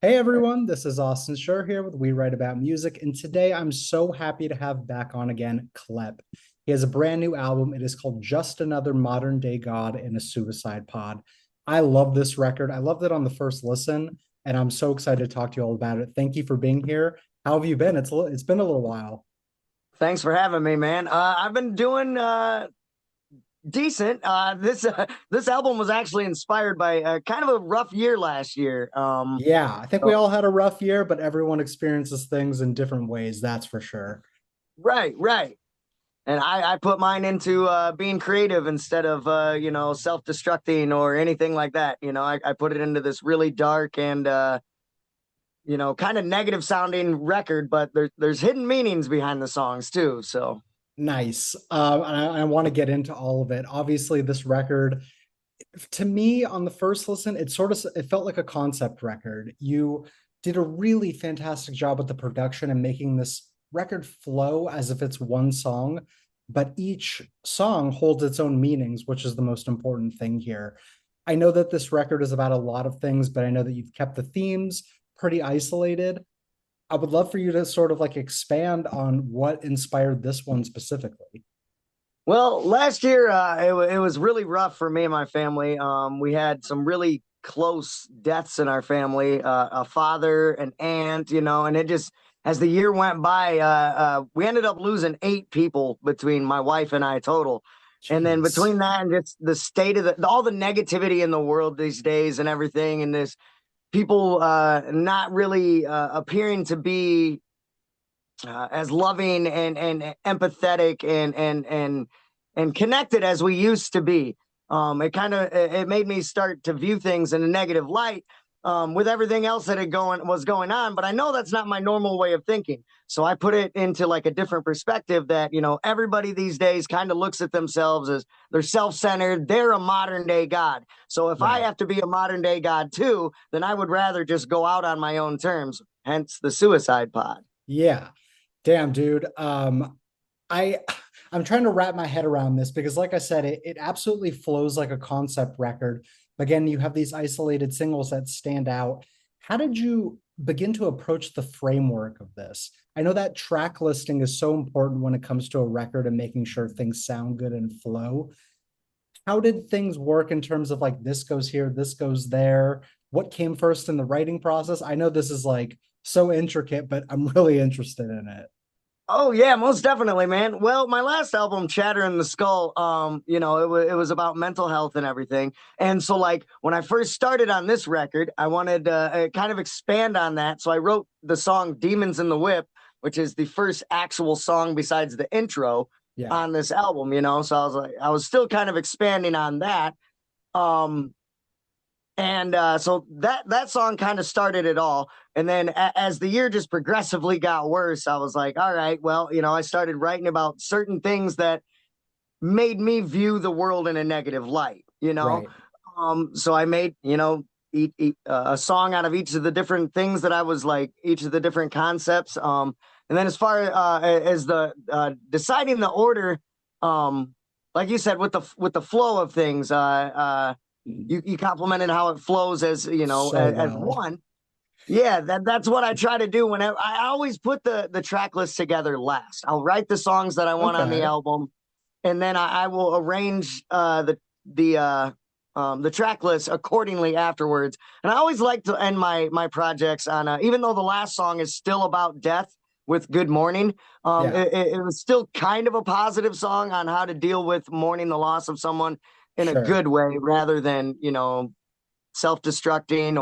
Hey everyone, this is Austin Schur here with We Write About Music, and today I'm so happy to have back on again Klep. He has a brand new album. It is called Just Another Modern Day God in a Suicide Pod. I love this record. I loved it on the first listen, and I'm so excited to talk to you all about it. Thank you for being here. How have you been? It's been a little while. Thanks for having me, man. I've been doing decent. This album was actually inspired by kind of a rough year last year. Yeah, I think we So- all had a rough year, but everyone experiences things in different ways, that's for sure. right. And I put mine into being creative instead of self-destructing or anything like that. I put it into this really dark and kind of negative sounding record, but there's hidden meanings behind the songs too. So Nice. And I want to get into all of it. Obviously, this record, to me, on the first listen, it felt like a concept record. You did a really fantastic job with the production and making this record flow as if it's one song, but each song holds its own meanings, which is the most important thing here. I know that this record is about a lot of things, but I know that you've kept the themes pretty isolated. I would love for you to sort of like expand on what inspired this one specifically. well, last year it was really rough for me and my family. We had some really close deaths in our family, a father, an aunt, and it just as the year went by, we ended up losing 8 people between my wife and I total. And then Jeez. between that and just the state of all the negativity in the world these days and everything, and this people not really appearing to be as loving and empathetic and connected as we used to be. It made me start to view things in a negative light with everything else that was going on. But I know that's not my normal way of thinking. So I put it into like a different perspective that everybody these days kind of looks at themselves as they're self-centered. They're a modern day god. So if I Right. have to be a modern day god too, then I would rather just go out on my own terms. Hence the suicide pod. Yeah. Damn, dude. I I'm trying to wrap my head around this because like I said, it absolutely flows like a concept record. Again, you have these isolated singles that stand out. How did you begin to approach the framework of this? I know that track listing is so important when it comes to a record and making sure things sound good and flow. How did things work in terms of like this goes here, this goes there? What came first in the writing process? I know this is like so intricate, but I'm really interested in it. Oh yeah, most definitely, man. Well, my last album, Chatter in the Skull, it was about mental health and everything. And so like when I first started on this record, I wanted to kind of expand on that. So I wrote the song Demons in the Whip, which is the first actual song besides the intro Yeah, on this album. So I was still kind of expanding on that. Um and so that song kind of started it all. And then as the year just progressively got worse, I was like, all right, well, I started writing about certain things that made me view the world in a negative light. right. So I made, a song out of each of the different things that I was like, each of the different concepts. And then as far as the deciding the order, like you said, with the flow of things, you complimented how it flows as So as well. one. Yeah, that's what I try to do whenever I always put the track list together last. I'll write the songs that I want on the Okay. album, and then I will arrange the track list accordingly afterwards. And I always like to end my projects on even though the last song is still about death with Good Morning. Yeah, It was still kind of a positive song on how to deal with mourning the loss of someone in a sure. good way rather than self-destructing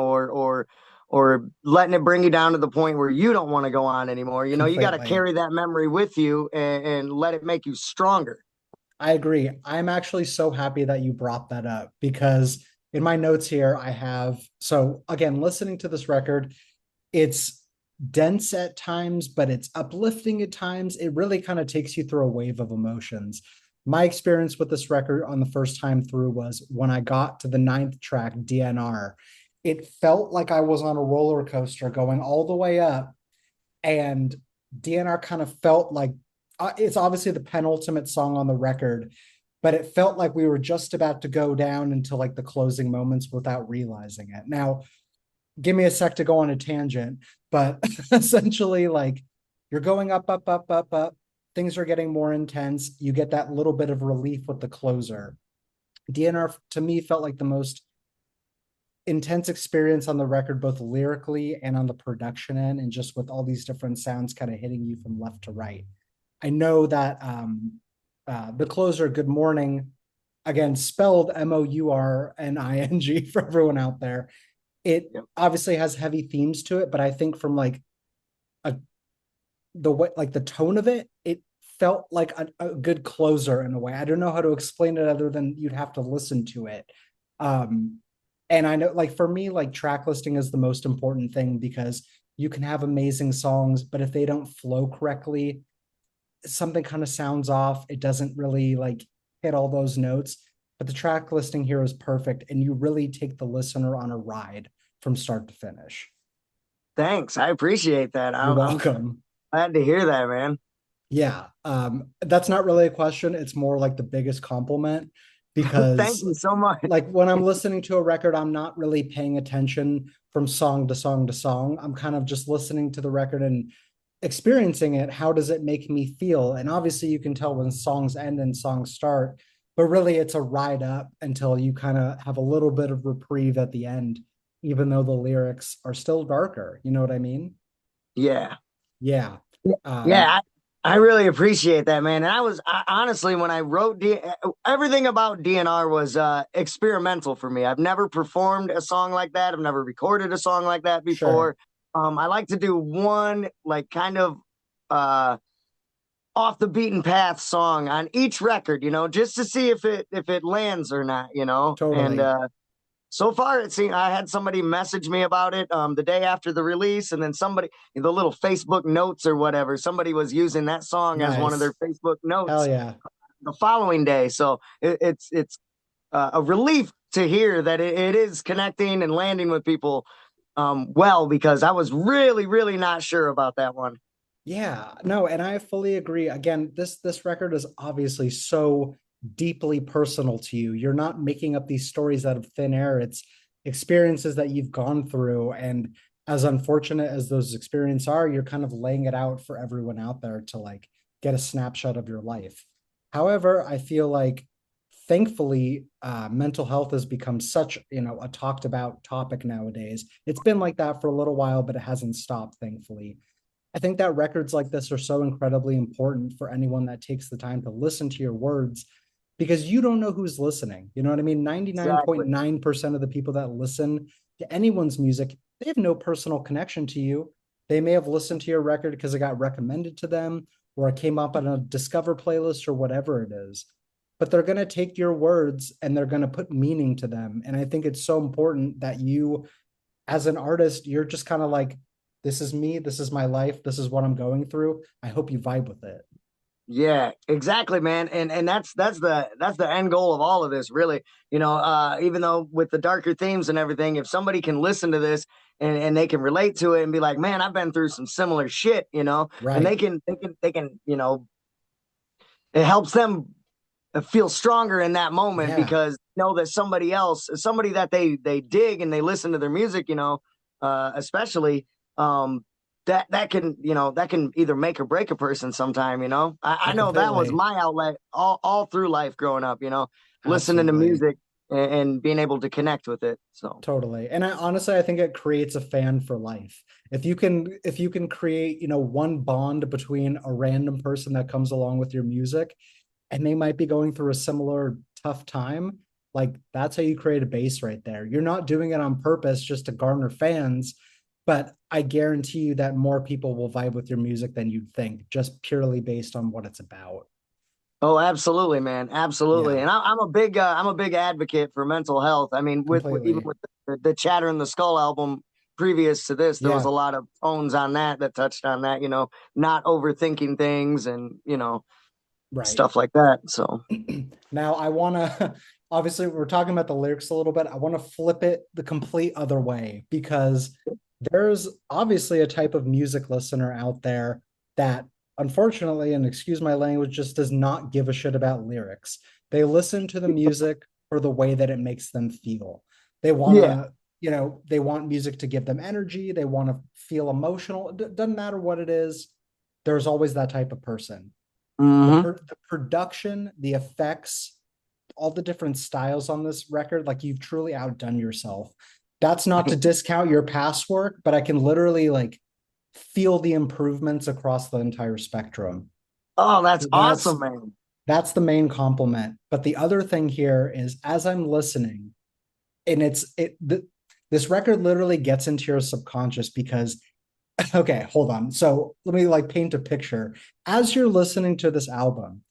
or letting it bring you down to the point where you don't want to go on anymore. You got to Completely. carry that memory with you and let it make you stronger. I agree. I'm actually so happy that you brought that up because in my notes here, I have, so again, listening to this record, it's dense at times, but it's uplifting at times. It really kind of takes you through a wave of emotions. My experience with this record on the first time through was when I got to the ninth track, DNR. It felt like I was on a roller coaster going all the way up, and DNR kind of felt like it's obviously the penultimate song on the record, but it felt like we were just about to go down into like the closing moments without realizing it. Now, give me a sec to go on a tangent, but essentially, like, you're going up, up, up, up, up. Things are getting more intense. You get that little bit of relief with the closer. DNR to me felt like the most intense experience on the record, both lyrically and on the production end, and just with all these different sounds kind of hitting you from left to right. I know that the closer, Good Morning, again, spelled Mourning for everyone out there. It Yep. obviously has heavy themes to it, but I think from like a the way, like the tone of it, it felt like a good closer in a way. I don't know how to explain it other than you'd have to listen to it. Um, and I know, like, for me, like, track listing is the most important thing because you can have amazing songs, but if they don't flow correctly, something kind of sounds off. It doesn't really like hit all those notes. But the track listing here is perfect, and you really take the listener on a ride from start to finish. Thanks. I appreciate that. You're I'm welcome. glad to hear that, man. Yeah, that's not really a question. It's more like the biggest compliment Thank because, you so much. like, when I'm listening to a record, I'm not really paying attention from song to song to song. I'm kind of just listening to the record and experiencing it. How does it make me feel? And obviously, you can tell when songs end and songs start, but really, it's a ride up until you kind of have a little bit of reprieve at the end, even though the lyrics are still darker. You know what I mean? Yeah. Yeah. Yeah, Um, I really appreciate that, man. And honestly, when I wrote everything about DNR was experimental for me. I've never performed a song like that. I've never recorded a song like that sure. before. I like to do one like kind of uh off the beaten path song on each record, just to see if it lands or not, And Totally. so far, it seemed I had somebody message me about it the day after the release, and then somebody, the little Facebook notes or whatever, somebody was using that song as one of Nice. their Facebook Hell notes yeah. the following day. So it's a relief to hear that it is connecting and landing with people well, because I was really, really not sure about that one. Yeah, no, and I fully agree. Again, this record is obviously so deeply personal to you. You're not making up these stories out of thin air. It's experiences that you've gone through, and as unfortunate as those experiences are, you're kind of laying it out for everyone out there to like get a snapshot of your life. However, I feel like thankfully mental health has become such, a talked about topic nowadays. It's been like that for a little while, but it hasn't stopped, thankfully. I think that records like this are so incredibly important for anyone that takes the time to listen to your words because you don't know who's listening. You know what I mean? Exactly. 99.9% of the people that listen to anyone's music, they have no personal connection to you. They may have listened to your record because it got recommended to them or it came up on a Discover playlist or whatever it is. But they're going to take your words and they're going to put meaning to them. And I think it's so important that you, as an artist, you're just kind of like, this is me, this is my life, this is what I'm going through. I hope you vibe with it. Yeah, exactly, man. And that's the end goal of all of this, really. Even though with the darker themes and everything, if somebody can listen to this and they can relate to it and be like, man, I've been through some similar shit, and Right. it helps them feel stronger in that moment Yeah, because know that somebody else, somebody that they dig and they listen to their music, especially that can either make or break a person sometime. I know that was completely. my outlet all through life growing up. Listening to Absolutely. music and being able to connect with it. So Totally. And I honestly, I think it creates a fan for life. If you can create, one bond between a random person that comes along with your music and they might be going through a similar tough time, like that's how you create a base right there. You're not doing it on purpose just to garner fans, but I guarantee you that more people will vibe with your music than you'd think, just purely based on what it's about. Oh, absolutely, man, absolutely. Yeah, And I'm a big advocate for mental health. I mean, even completely. with the Chatter in the Skull album previous to this, there was a Yeah, lot of tones on that touched on that. Not overthinking things and right. stuff like that. So Now I want to obviously we're talking about the lyrics a little bit. I want to flip it the complete other way because there's obviously a type of music listener out there that unfortunately, and excuse my language, just does not give a shit about lyrics. They listen to the music for the way that it makes them feel. They want yeah, to they want music to give them energy, they want to feel emotional. It doesn't matter what it is, there's always that type of person. Hmm. The production, the effects, all the different styles on this record, like you've truly outdone yourself. That's not to discount your past work, but I can literally like feel the improvements across the entire spectrum. Oh, that's awesome, That's man. that's the main compliment. But the other thing here is as I'm listening, and this record literally gets into your subconscious because okay, hold on. So let me like paint a picture. As you're listening to this album,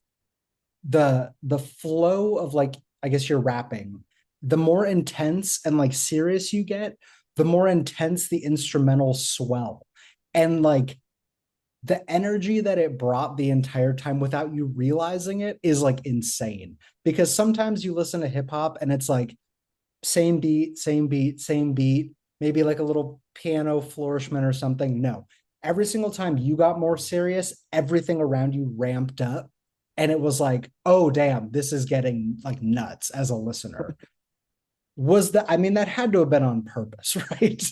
the flow of like I guess you're rapping, the more intense and like serious you get, the more intense the instrumentals swell. And like the energy that it brought the entire time without you realizing it is like insane. Because sometimes you listen to hip hop and it's like same beat, same beat, same beat, maybe like a little piano flourishment or something. No, every single time you got more serious, everything around you ramped up. And it was like, oh, damn, this is getting like nuts as a listener. Was that, I mean, that had to have been on purpose, right?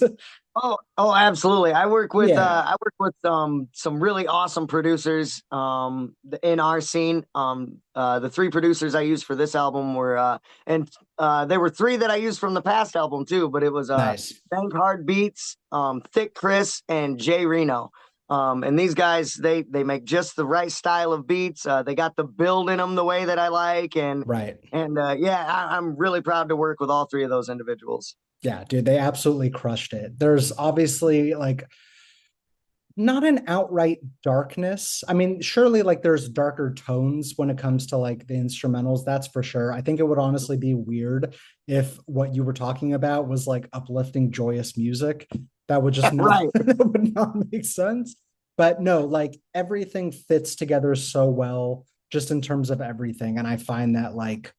Oh, absolutely. Yeah, I work with some really awesome producers in our scene. The three producers I used for this album were and there were three that I used from the past album too, but it was nice. Bank Hard Beats, Thick Chris, and Jay Reno. And these guys, they make just the right style of beats. They got the build in them the way that I like, Right. and yeah, I'm really proud to work with all three of those individuals. Yeah, dude, they absolutely crushed it. There's obviously like not an outright darkness. I mean, surely like there's darker tones when it comes to like the instrumentals, that's for sure. I think it would honestly be weird if what you were talking about was like uplifting, joyous music. That would just not Right. that would not make sense. But no, like everything fits together so well just in terms of everything. And I find that like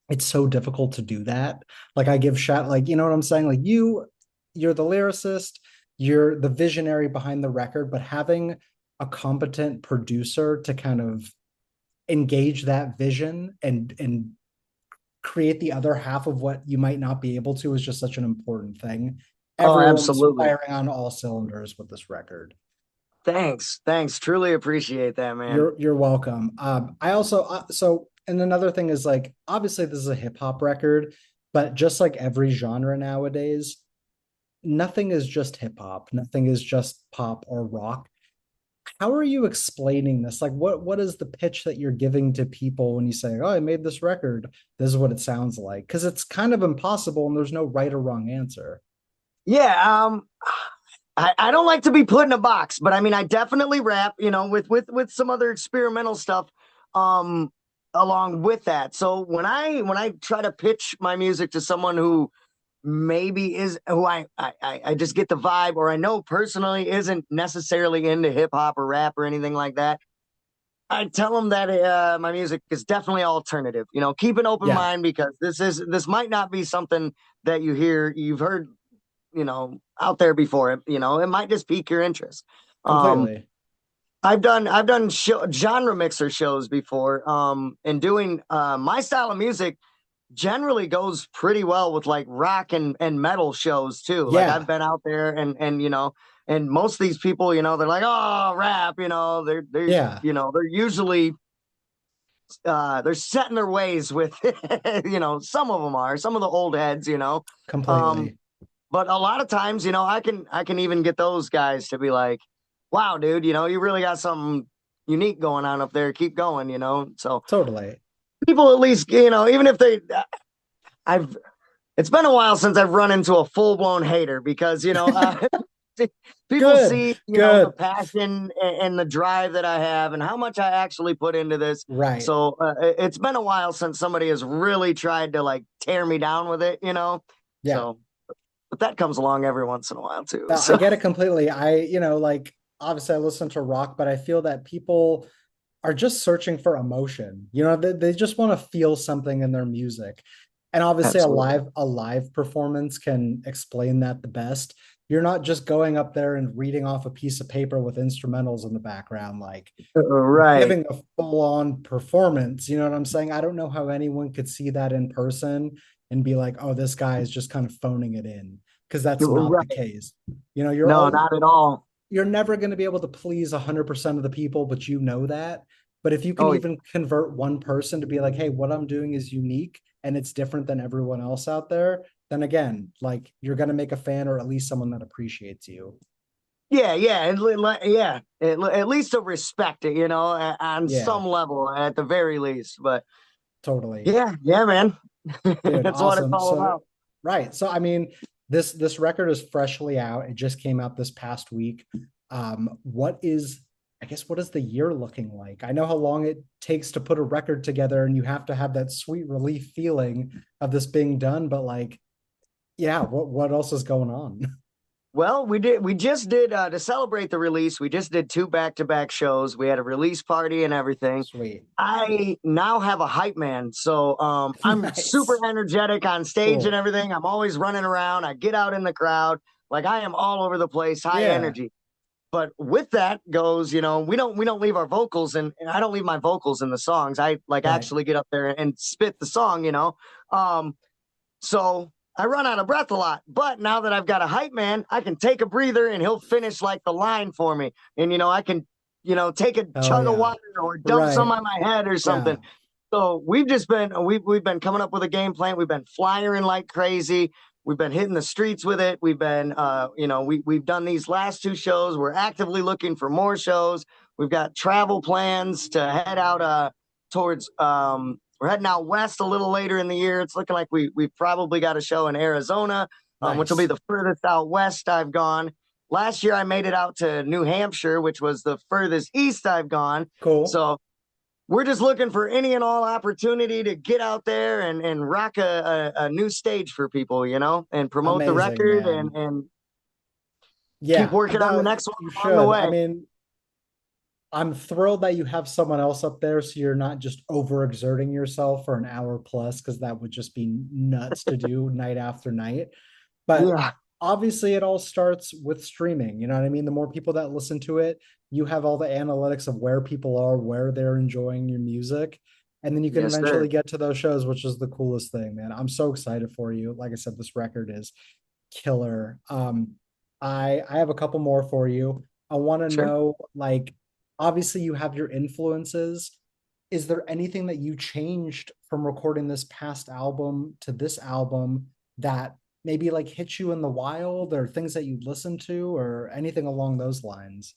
it's so difficult to do that. Like I give shot, like, you know what I'm saying? Like you're the lyricist, you're the visionary behind the record, but having a competent producer to kind of engage that vision and create the other half of what you might not be able to is just such an important thing. Oh, Everyone was absolutely. firing on all cylinders with this record. Thanks. Truly appreciate that, man. You're welcome. I also so and another thing is like obviously this is a hip hop record, but just like every genre nowadays, nothing is just hip hop. Nothing is just pop or rock. How are you explaining this? Like what is the pitch that you're giving to people when you say, "Oh, I made this record. This is what it sounds like." Because it's kind of impossible and there's no right or wrong answer. Yeah, I don't like to be put in a box, but I mean I definitely rap, with some other experimental stuff um along with that. So when I try to pitch my music to someone who maybe is who I just get the vibe or I know personally isn't necessarily into hip hop or rap or anything like that. I tell them that my music is definitely alternative. Keep an open Yeah, mind because this might not be something that you've heard, out there before. It might just pique your interest. Um, completely. I've done genre mixer shows before, and doing my style of music generally goes pretty well with like rock and metal shows too. Like I've Yeah, been out there and most of these people, they're like, oh, rap, yeah, they're usually they're set in their ways with some of them are some of the old heads, um completely. but a lot of times, I can even get those guys to be like, wow, dude, you really got something unique going on up there, keep going, so Totally. people at least, even if I've it's been a while since I've run into a full-blown hater because people Good, see the good. passion and the drive that I have and how much I actually put into this. Right. So it's been a while since somebody has really tried to like tear me down with it. Yeah. So but that comes along every once in a while too. I So get it completely. Like obviously I listen to rock, but I feel that people are just searching for emotion. They just want to feel something in their music. And obviously absolutely. a live performance can explain that the best. You're not just going up there and reading off a piece of paper with instrumentals in the background, like Right. giving a full-on performance. You know what I'm saying? I don't know how anyone could see that in person and be like, oh, this guy is just kind of phoning it in, because that's not the Right. case. You know, you're No, all not at all. you're never going to be able to please 100% of the people, but you know that. But if you can Oh, even convert one person to be like, hey, what I'm doing is unique and it's different than everyone else out there, then again, like you're going to make a fan or at least someone that appreciates you. yeah, yeah, yeah. At least to respect it, on Yeah, some level, at the very least. But totally. yeah, yeah, man, Dude, that's what it's awesome. all So, about. right. So, I mean, this record is freshly out. It just came out this past week. What is, I guess, what is the year looking like? I know how long it takes to put a record together, and you have to have that sweet relief feeling of this being done. But like, yeah, what else is going on? Well, we just did to celebrate the release. We just did two back-to-back shows. We had a release party and everything. Sweet, I now have a hype man, so I'm super nice, energetic on stage and cool. everything. I'm always running around. I get out in the crowd, like I am all over the place, high Yeah, energy. But with that goes, we don't leave our vocals, and I don't leave my vocals in the songs. I like right. actually get up there and spit the song. So I run out of breath a lot. But now that I've got a hype man, I can take a breather and he'll finish like the line for me. And I can, take a Hell chug of yeah, water or dump some right. on my head or something. Yeah, So we've been coming up with a game plan. We've been flying like crazy. We've been hitting the streets with it. We've been we've done these last two shows. We're actively looking for more shows. We've got travel plans to head out towards we're heading out west a little later in the year. It's looking like we've probably got a show in Arizona, which will be nice, the furthest out west I've gone. Last year I made it out to New Hampshire, which was the furthest east I've gone. cool, So we're just looking for any and all opportunity to get out there and rock a new stage for people, and promote the amazing, record man. and keep Yeah, working on the no, next one you along the should. I way. mean, I'm thrilled that you have someone else up there so you're not just overexerting yourself for an hour plus, because that would just be nuts to do night after night. But Yeah. obviously, it all starts with streaming. You know what I mean? The more people that listen to it, you have all the analytics of where people are, where they're enjoying your music. And then you can Yes, eventually sir. get to those shows, which is the coolest thing, man. I'm so excited for you. Like I said, this record is killer. I have a couple more for you. I want to Sure. know, like, obviously you have your influences. Is there anything that you changed from recording this past album to this album that maybe like hit you in the wild, or things that you listen to, or anything along those lines?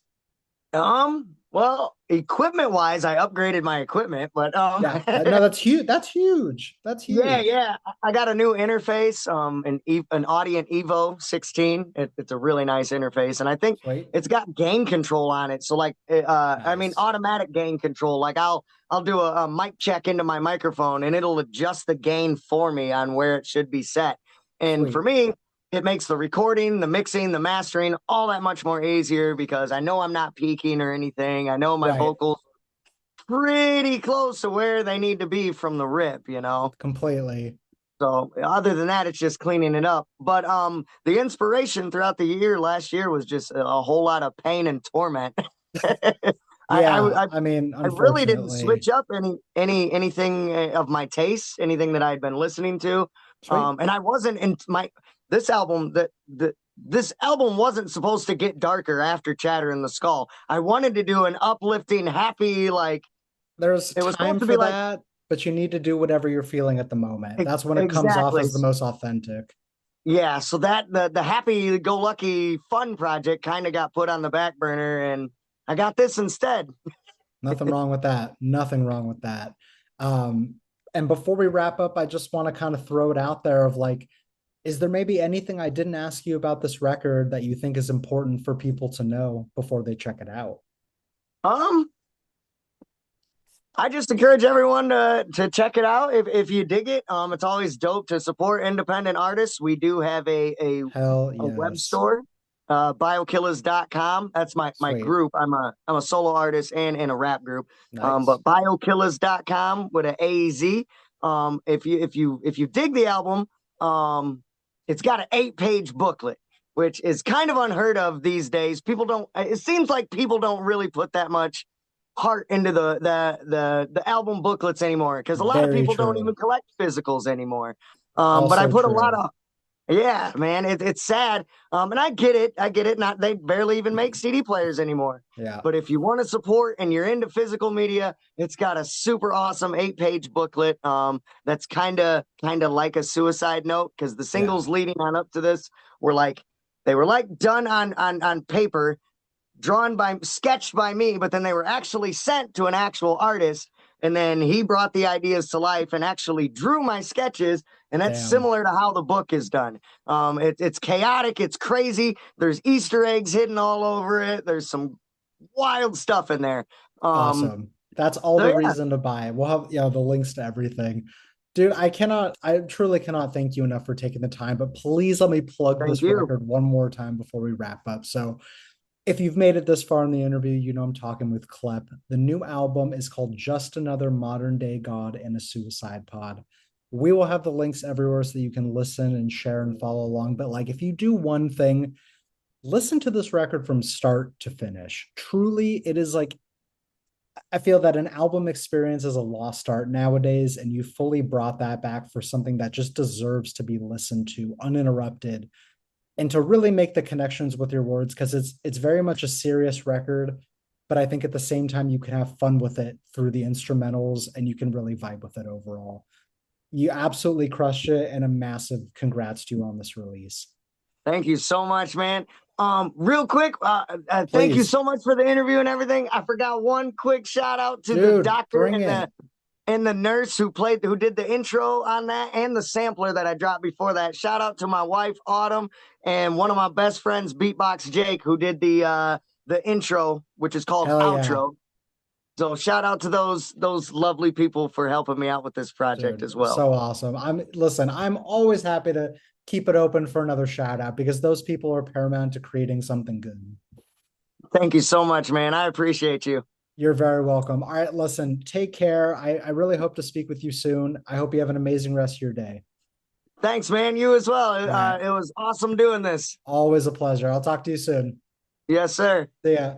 Well, equipment wise, I upgraded my equipment, but Yeah, no, that's huge. That's huge. That's yeah, huge. yeah. I got a new interface, an Audient Evo 16. It's a really nice interface, and I think Sweet. it's got gain control on it. So like, I mean, Nice. automatic gain control. Like I'll do a mic check into my microphone, and it'll adjust the gain for me on where it should be set. And for Sweet. me, it makes the recording, the mixing, the mastering all that much more easier because I know I'm not peaking or anything. I know my Right. vocals pretty close to where they need to be from the rip. Completely. So other than that, it's just cleaning it up. But the inspiration throughout the year last year was just a whole lot of pain and torment. I, Yeah, I I I mean, I really didn't unfortunately. switch up anything of my taste, anything that I'd been listening to. Sweet. And I wasn't in my this album that the this album wasn't supposed to get darker after Chatter in the Skull. I wanted to do an uplifting, happy, like There's it was time supposed to for be like that, but you need to do whatever you're feeling at the moment. That's when it comes off exactly. as the most authentic. Yeah, so that the happy go lucky fun project kind of got put on the back burner and I got this instead. Nothing wrong with that. Nothing wrong with that. Um, and before we wrap up, I just want to kind of throw it out there of like, is there maybe anything I didn't ask you about this record that you think is important for people to know before they check it out? Um I just encourage everyone to check it out if you dig it. It's always dope to support independent artists. We do have Hell a web yes. store, biokillers.com. That's my Sweet. group. I'm a solo artist and in a rap group. Nice. But biokillers.com with an AZ. If you dig the album, it's got an 8-page booklet, which is kind of unheard of these days. People don't it seems like people don't really put that much heart into the album booklets anymore because a lot of Very people don't even true. collect physicals anymore. But I Also put a lot true. of yeah, man, it's sad. And I get it. I get it. Not they barely even make CD players anymore. Yeah. But if you want to support and you're into physical media, it's got a super awesome 8-page booklet. That's kind of like a suicide note because the Yeah. singles leading on up to this were like they were like done on paper, drawn by sketched by me, but then they were actually sent to an actual artist. And then he brought the ideas to life and actually drew my sketches. And that's Damn. similar to how the book is done. It's chaotic, it's crazy. There's Easter eggs hidden all over it. There's some wild stuff in there. Um, Awesome. That's all so the yeah, reason to buy it. We'll have, the links to everything. Dude, I truly cannot thank you enough for taking the time, but please let me plug thank this you. record one more time before we wrap up. So, if you've made it this far in the interview, you know I'm talking with Klep. The new album is called Just Another Modern Day God in a Suicide Pod. We will have the links everywhere so that you can listen and share and follow along. But like if you do one thing, listen to this record from start to finish. Truly, it is like I feel that an album experience is a lost art nowadays, and you fully brought that back for something that just deserves to be listened to uninterrupted and to really make the connections with your words because it's very much a serious record, but I think at the same time you can have fun with it through the instrumentals and you can really vibe with it overall. You absolutely crushed it, and a massive congrats to you on this release. Thank you so much, man. Real quick, thank you Please, so much for the interview and everything. I forgot one quick shout out to the dude, doctor bring it. and the nurse who did the intro on that and the sampler that I dropped before that. Shout out to my wife Autumn and one of my best friends Beatbox Jake who did the intro, which is called Hell yeah, outro. So shout out to those lovely people for helping me out with this project dude, as well. so awesome. I'm always happy to keep it open for another shout out because those people are paramount to creating something good. Thank you so much, man. I appreciate you. You're very welcome. All right, listen, take care. I really hope to speak with you soon. I hope you have an amazing rest of your day. Thanks, man. You as well. All right. It was awesome doing this. Always a pleasure. I'll talk to you soon. Yes, sir. See ya.